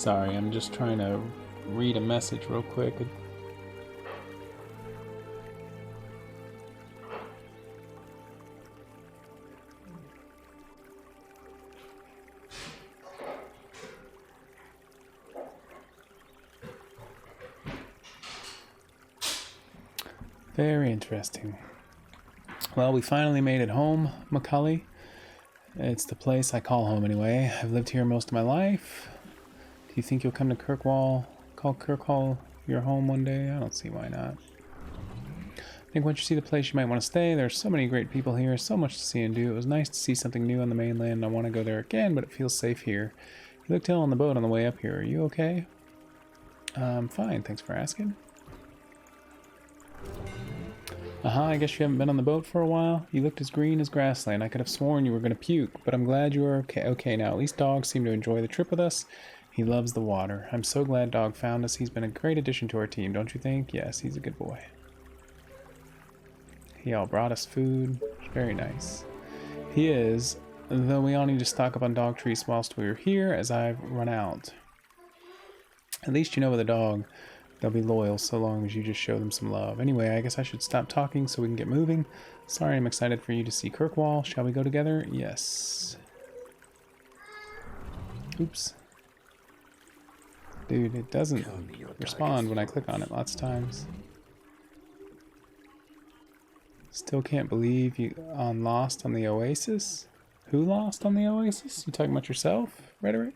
Sorry, I'm just trying to read a message real quick. Very interesting. Well, we finally made it home, Macaulay. It's the place I call home anyway. I've lived here most of my life. Do you think you'll come to Kirkwall? Call Kirkwall your home one day? I don't see why not. I think once you see the place, you might want to stay. There's so many great people here, so much to see and do. It was nice to see something new on the mainland, and I want to go there again, but it feels safe here. You looked ill on the boat on the way up here. Are you okay? I'm fine, thanks for asking. I guess you haven't been on the boat for a while. You looked as green as grassland. I could have sworn you were going to puke, but I'm glad you were okay. Okay, now at least Dog seemed to enjoy the trip with us. He loves the water. I'm so glad Dog found us. He's been a great addition to our team, don't you think? Yes, he's a good boy. He all brought us food. Very nice. He is, though we all need to stock up on dog treats whilst we are here, as I've run out. At least you know with a dog, they'll be loyal so long as you just show them some love. Anyway, I guess I should stop talking so we can get moving. Sorry, I'm excited for you to see Kirkwall. Shall we go together? Yes. Oops. Dude, it doesn't respond when I click on it lots of times. Still can't believe you lost on the Oasis? Who lost on the Oasis? You talking about yourself, Rhetoric?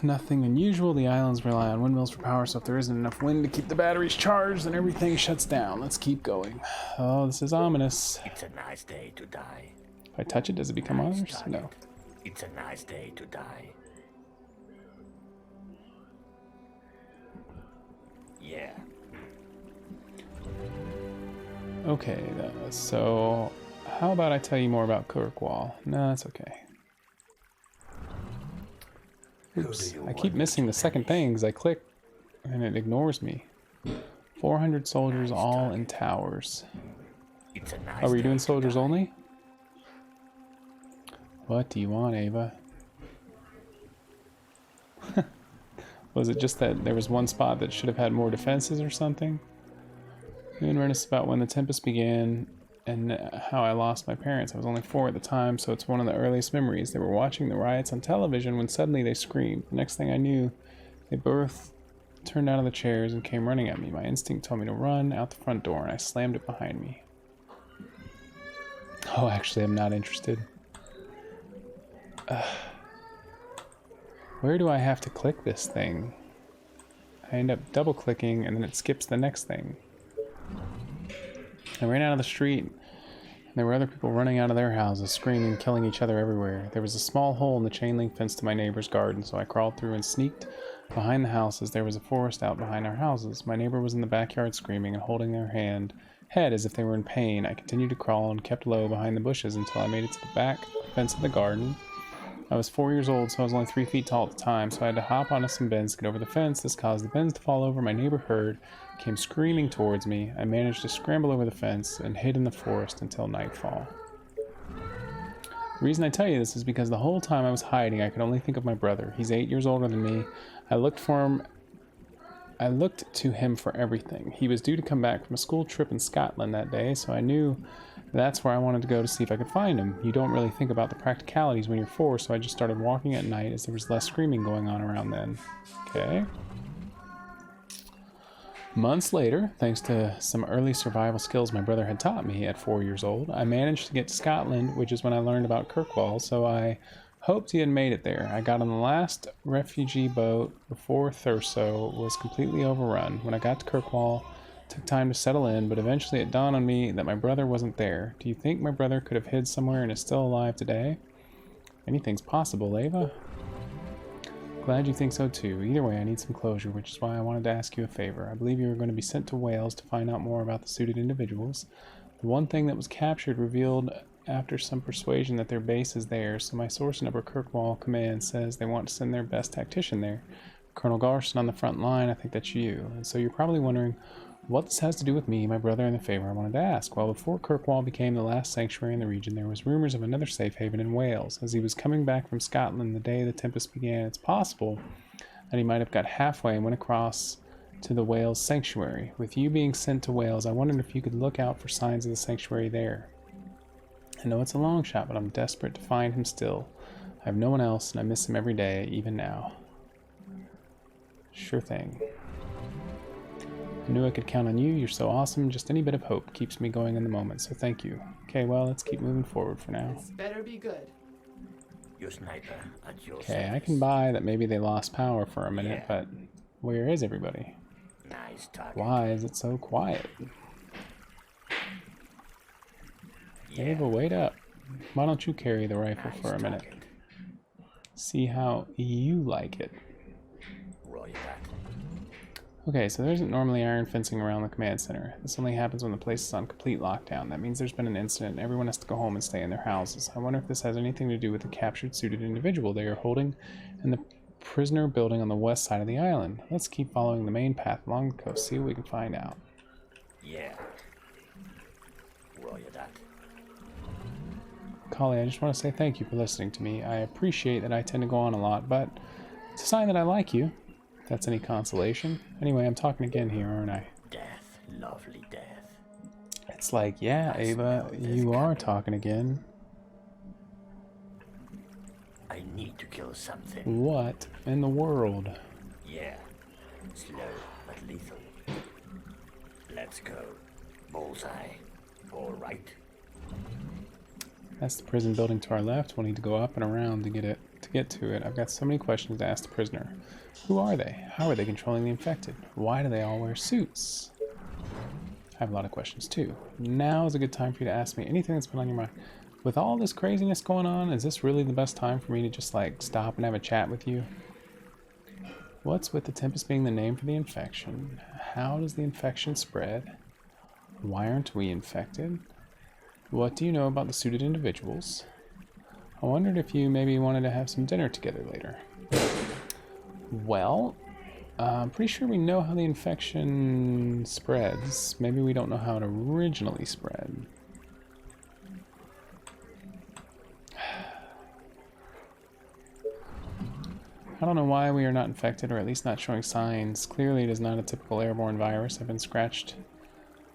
Nothing unusual. The islands rely on windmills for power, so if there isn't enough wind to keep the batteries charged, then everything shuts down. Let's keep going. Oh, this is ominous. It's a nice day to die. If I touch it, does it become ours? No. It's a nice day to die. Yeah. Okay, so how about I tell you more about Kirkwall? No, that's okay. Oops, I keep missing the second thing because I click and it ignores me. 400 soldiers all in towers. Oh, were you doing soldiers only? What do you want, Ava? Was it just that there was one spot that should have had more defenses or something? You and Renus about when the Tempest began and how I lost my parents. I was only 4 at the time, so it's one of the earliest memories. They were watching the riots on television when suddenly they screamed. The next thing I knew, they both turned out of the chairs and came running at me. My instinct told me to run out the front door, and I slammed it behind me. Oh, actually, I'm not interested. Where do I have to click this thing? I end up double-clicking, and then it skips the next thing. I ran out of the street, and there were other people running out of their houses, screaming, killing each other everywhere. There was a small hole in the chain-link fence to my neighbor's garden, so I crawled through and sneaked behind the houses. There was a forest out behind our houses. My neighbor was in the backyard screaming and holding their head as if they were in pain. I continued to crawl and kept low behind the bushes until I made it to the back fence of the garden. I was 4 years old, so I was only 3 feet tall at the time, so I had to hop onto some bins to get over the fence. This caused the bins to fall over. My neighbor heard, came screaming towards me. I managed to scramble over the fence and hid in the forest until nightfall. The reason I tell you this is because the whole time I was hiding, I could only think of my brother. He's 8 years older than me. I looked to him for everything. He was due to come back from a school trip in Scotland that day, so I knew that's where I wanted to go to see if I could find him. You don't really think about the practicalities when you're 4, so I just started walking at night as there was less screaming going on around then. Okay. Months later, thanks to some early survival skills my brother had taught me at 4 years old, I managed to get to Scotland, which is when I learned about Kirkwall, so I hoped he had made it there. I got on the last refugee boat before Thurso was completely overrun. When I got to Kirkwall, it took time to settle in, but eventually it dawned on me that my brother wasn't there. Do you think my brother could have hid somewhere and is still alive today? Anything's possible, Ava. Glad you think so too. Either way, I need some closure, which is why I wanted to ask you a favor. I believe you are going to be sent to Wales to find out more about the suited individuals. The one thing that was captured revealed after some persuasion that their base is there, so my source in Upper Kirkwall Command says they want to send their best tactician there. Colonel Garson on the front line, I think that's you. And so you're probably wondering What this has to do with me, my brother, and the favor I wanted to ask. Well, before Kirkwall became the last sanctuary in the region, there was rumors of another safe haven in Wales. As he was coming back from Scotland the day the Tempest began, it's possible that he might have got halfway and went across to the Wales sanctuary. With you being sent to Wales, I wondered if you could look out for signs of the sanctuary there. I know it's a long shot, but I'm desperate to find him still. I have no one else, and I miss him every day, even now. Sure thing. I knew I could count on you. You're so awesome. Just any bit of hope keeps me going in the moment, so thank you. Okay, well, let's keep moving forward for now. This better be good. Your sniper at your Okay, I service. can buy that maybe they lost power for a minute, Yeah. but where is everybody? Nice target. Why is it so quiet? Yeah. Ava, wait up. Why don't you carry the rifle Nice for a minute? target. See how you like it. Roger that. Okay, so there isn't normally iron fencing around the command center. This only happens when the place is on complete lockdown. That means there's been an incident and everyone has to go home and stay in their houses. I wonder if this has anything to do with the captured suited individual they are holding in the prisoner building on the west side of the island. Let's keep following the main path along the coast, see what we can find out. Yeah. Roger that. Kali, I just want to say thank you for listening to me. I appreciate that I tend to go on a lot, but it's a sign that I like you. If that's any consolation. Anyway, I'm talking again here, aren't I? Death. Lovely death. It's like, yeah, Ava, you are talking again. I need to kill something. What in the world? Yeah. Slow but lethal. Let's go. Bullseye. All right. That's the prison building to our left. We'll need to go up and around to get to it. I've got so many questions to ask the prisoner. Who are they? How are they controlling the infected? Why do they all wear suits? I have a lot of questions too. Now is a good time for you to ask me anything that's been on your mind. With all this craziness going on, is this really the best time for me to just like stop and have a chat with you? What's with the Tempest being the name for the infection? How does the infection spread? Why aren't we infected? What do you know about the suited individuals? I wondered if you maybe wanted to have some dinner together later. Well, I'm pretty sure we know how the infection spreads. Maybe we don't know how it originally spread. I don't know why we are not infected, or at least not showing signs. Clearly it is not a typical airborne virus. I've been scratched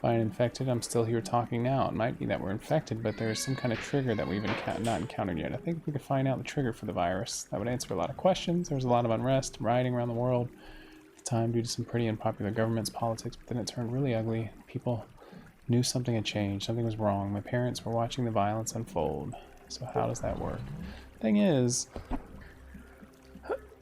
by an infected. I'm still here talking now. It might be that we're infected, but there is some kind of trigger that we've not encountered yet. I think if we could find out the trigger for the virus, that would answer a lot of questions. There was a lot of unrest, rioting around the world at the time due to some pretty unpopular governments, politics, but then it turned really ugly. People knew something had changed. Something was wrong. My parents were watching the violence unfold. So how does that work? Thing is,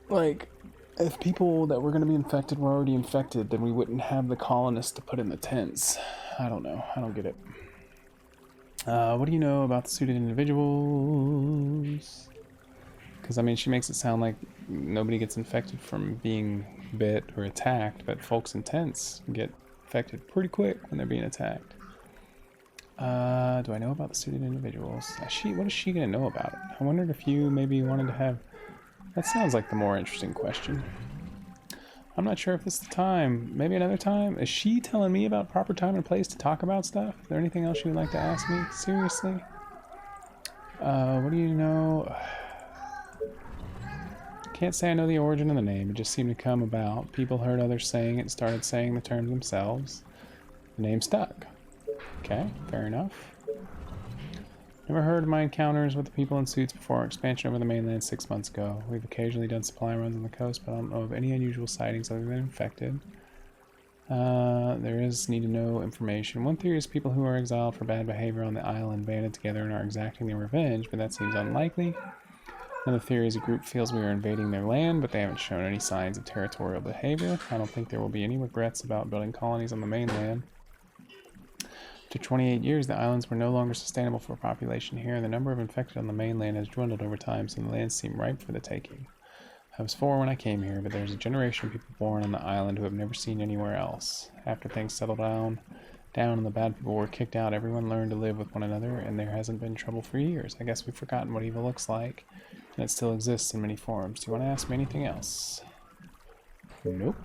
like, if people that were going to be infected were already infected, then we wouldn't have the colonists to put in the tents. I don't know. I don't get it. What do you know about the suited individuals? Because, I mean, she makes it sound like nobody gets infected from being bit or attacked, but folks in tents get infected pretty quick when they're being attacked. Do I know about the suited individuals? What is she going to know about it? I wondered if you maybe wanted to have... That sounds like the more interesting question. I'm not sure if this is the time. Maybe another time? Is she telling me about proper time and place to talk about stuff? Is there anything else you would like to ask me? Seriously? What do you know? Can't say I know the origin of the name. It just seemed to come about. People heard others saying it and started saying the terms themselves. The name stuck. Okay, fair enough. Never heard of my encounters with the people in suits before our expansion over the mainland 6 months ago. We've occasionally done supply runs on the coast, but I don't know of any unusual sightings other than infected. There is need to know information. One theory is people who are exiled for bad behavior on the island banded together and are exacting their revenge, but that seems unlikely. Another theory is a group feels we are invading their land, but they haven't shown any signs of territorial behavior. I don't think there will be any regrets about building colonies on the mainland. After 28 years, the islands were no longer sustainable for population here, and the number of infected on the mainland has dwindled over time, so the lands seem ripe for the taking. I was 4 when I came here, but there's a generation of people born on the island who have never seen anywhere else. After things settled down and the bad people were kicked out, everyone learned to live with one another, and there hasn't been trouble for years. I guess we've forgotten what evil looks like, and it still exists in many forms. Do you want to ask me anything else? Nope.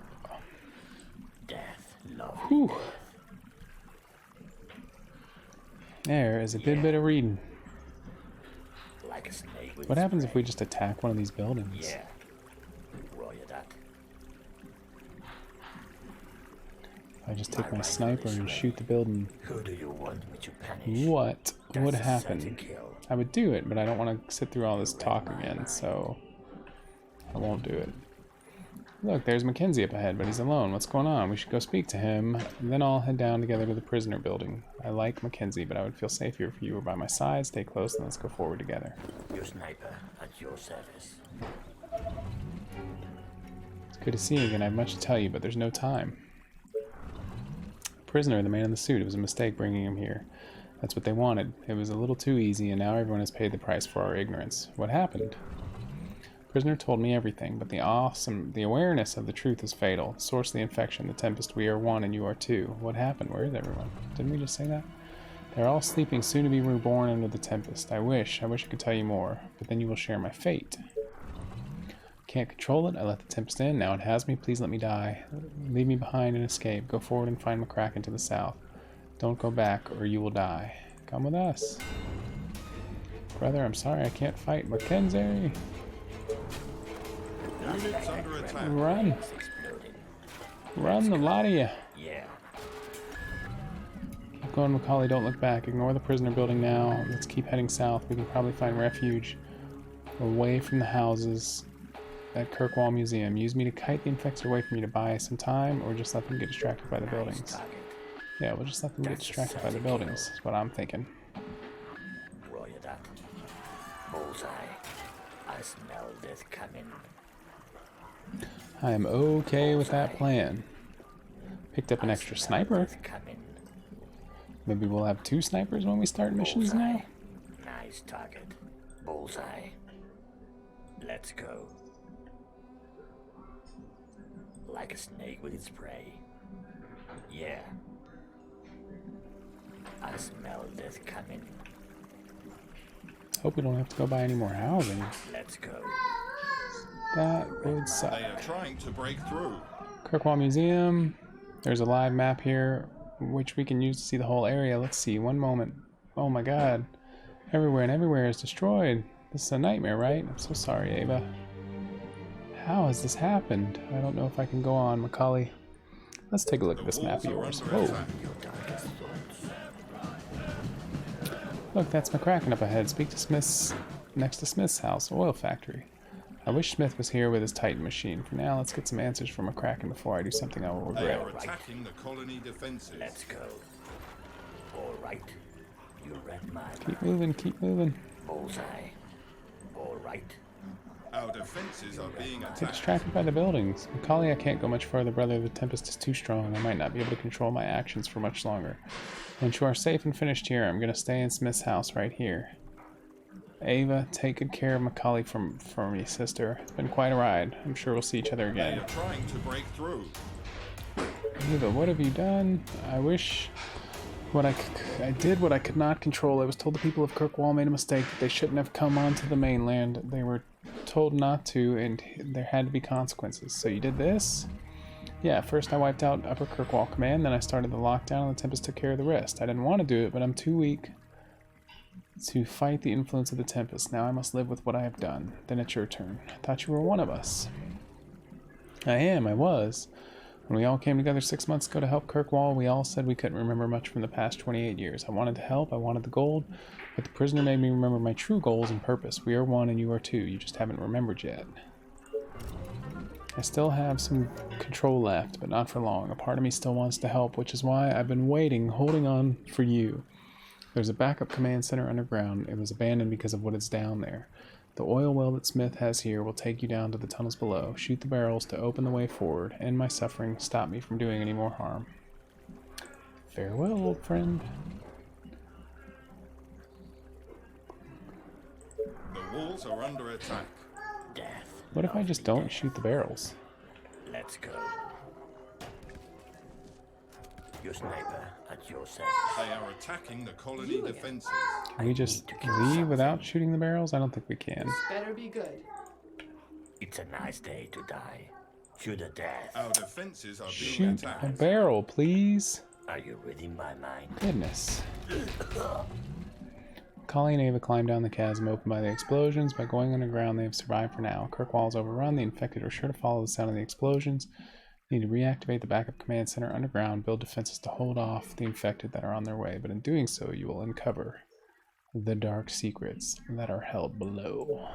Death. lovely Whew. death. There is a good bit of reading. Like a snake with What its happens if we prey. just attack one of these buildings? Yeah. Roger that. I just take my sniper and shoot the building. Who do you want me to punish? What would That's a certain happen? kill. I would do it, but I don't want to sit through all this talk again, so I won't do it. Look, there's Mackenzie up ahead, but he's alone. What's going on? We should go speak to him, and then I'll head down together to the prisoner building. I like Mackenzie, but I would feel safer if you were by my side. Stay close, and let's go forward together. Your sniper at your service. It's good to see you again. I have much to tell you, but there's no time. Prisoner, the man in the suit. It was a mistake bringing him here. That's what they wanted. It was a little too easy, and now everyone has paid the price for our ignorance. What happened? Prisoner told me everything, but the awareness of the truth is fatal. The source of the infection, the Tempest, we are one and you are two. What happened? Where is everyone? Didn't we just say that? They're all sleeping, soon to be reborn under the Tempest. I wish I could tell you more, but then you will share my fate. Can't control it. I let the Tempest in. Now it has me. Please let me die. Leave me behind and escape. Go forward and find McCracken to the south. Don't go back or you will die. Come with us. Brother, I'm sorry I can't fight. Mackenzie! Units under attack. Run! Exploding. Run, the lot of you! Yeah. Keep going, Macaulay. Don't look back. Ignore the prisoner building now. Let's keep heading south. We can probably find refuge away from the houses at Kirkwall Museum. Use me to kite the infected away from you to buy some time, or just let them get distracted by the buildings. Target. Yeah, we'll just let them get distracted by the buildings, is what I'm thinking. Roger that. Bullseye. I smell this coming. I am okay with that plan. Picked up an extra sniper. This coming. Maybe we'll have 2 snipers when we start missions now? Nice target. Bullseye. Let's go. Like a snake with its prey. Yeah. I smell this coming. Hope we don't have to go by any more housing. Let's go. That would suck. They are trying to break through. Kirkwall Museum. There's a live map here, which we can use to see the whole area. Let's see, one moment. Oh my god. Everywhere and everywhere is destroyed. This is a nightmare, right? I'm so sorry, Ava. How has this happened? I don't know if I can go on, Macaulay. Let's take a look at this map of yours. Under Whoa. attack. Your darkest thoughts. Look, that's McCracken up ahead. Speak to Smith's, next to Smith's house, oil factory. I wish Smith was here with his Titan machine. For now, let's get some answers from McCracken before I do something I will They regret. are attacking the colony defenses. Let's go. All right. You read my Keep moving, keep moving. bullseye. All right. Our defenses are being Get attacked. distracted by the buildings. Macaulay, I can't go much further, brother. The Tempest is too strong. I might not be able to control my actions for much longer. Once you are safe and finished here, I'm going to stay in Smith's house right here. Ava, take good care of Macaulay for me, sister. It's been quite a ride. I'm sure we'll see each other They again. are trying to break through. Ava, what have you done? I wish I did what I could not control. I was told the people of Kirkwall made a mistake, that they shouldn't have come onto the mainland. They were told not to, and there had to be consequences. So you did this? Yeah, first I wiped out Upper Kirkwall Command, then I started the lockdown, and the Tempest took care of the rest. I didn't want to do it, but I'm too weak to fight the influence of the Tempest. Now I must live with what I have done. Then it's your turn. I thought you were one of us. I was. When we all came together 6 months ago to help Kirkwall, we all said we couldn't remember much from the past 28 years. I wanted to help, I wanted the gold, but the prisoner made me remember my true goals and purpose. We are one and you are two. You just haven't remembered yet. I still have some control left, but not for long. A part of me still wants to help, which is why I've been waiting, holding on for you. There's a backup command center underground. It was abandoned because of what is down there. The oil well that Smith has here will take you down to the tunnels below. Shoot the barrels to open the way forward. End my suffering. Stop me from doing any more harm. Farewell, old friend. The walls are under attack. Death. What if I just don't shoot the barrels? Let's go. Your sniper at your service. They are attacking the colony defenses. Can we just leave without shooting the barrels? I don't think we can. Better be good. It's a nice day to die. To the death. Our defenses are being Shoot a attacked. barrel, please. Are you reading my mind? Goodness. Kali and Ava climb down the chasm opened by the explosions. By going underground, they have survived for now. Kirkwall is overrun. The infected are sure to follow the sound of the explosions. You need to reactivate the backup command center underground, build defenses to hold off the infected that are on their way. But in doing so, you will uncover the dark secrets that are held below.